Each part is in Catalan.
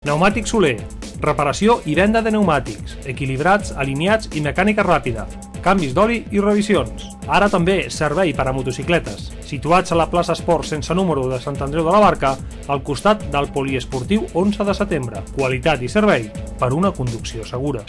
Pneumàtic Soler. Reparació i venda de pneumàtics, equilibrats, alineats i mecànica ràpida, canvis d'oli i revisions. Ara també servei per a motocicletes, situats a la plaça Esport sense número de Sant Andreu de la Barca, al costat del poliesportiu 11 de setembre. Qualitat i servei per una conducció segura.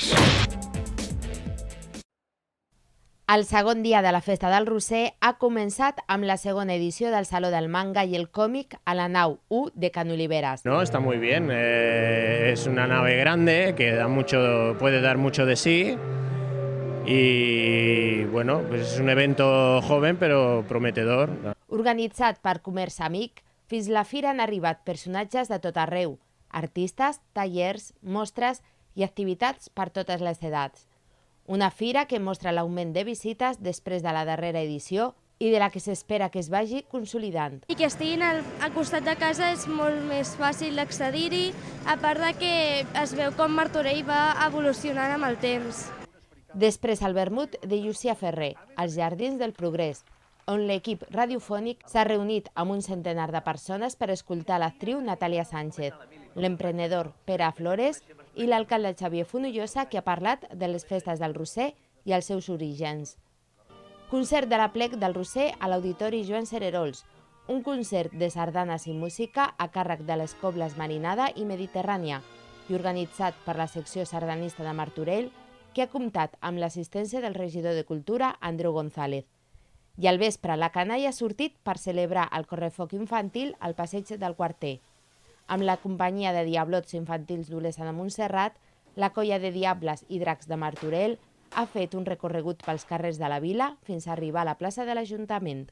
El segon dia de la Festa del Roser ha començat amb la segona edició del Saló del Manga i el Còmic a la nau 1 de Can Oliveras. No, está muy bien. Es una nave grande que puede dar mucho de sí y bueno, pues es un evento joven pero prometedor. Organitzat per Comerç Amic, fins la fira han arribat personatges de tot arreu, artistes, tallers, mostres i activitats per totes les edats. Una fira que mostra l'augment de visites després de la darrera edició i de la que s'espera que es vagi consolidant. I que estiguin al costat de casa és molt més fàcil d'accedir-hi, a part de que es veu com Martorell va evolucionant amb el temps. Després el vermut de Llucia Ferrer, als Jardins del Progrés, on l'equip radiofònic s'ha reunit amb un centenar de persones per escoltar l'actriu Natàlia Sánchez, l'emprenedor Pere Flores i l'alcalde Xavier Fonollosa, que ha parlat de les festes del Roser i els seus orígens. Concert de l'Aplec del Roser a l'Auditori Joan Cererols, un concert de sardanes i música a càrrec de les Cobles Marinada i Mediterrània i organitzat per la secció sardanista de Martorell, que ha comptat amb l'assistència del regidor de Cultura, Andreu González. I al vespre la canalla ha sortit per celebrar el correfoc infantil al passeig del Quarter. Amb la companyia de Diablots Infantils d'Olesa de Montserrat, la colla de Diables i Dracs de Martorell ha fet un recorregut pels carrers de la vila fins a arribar a la plaça de l'Ajuntament.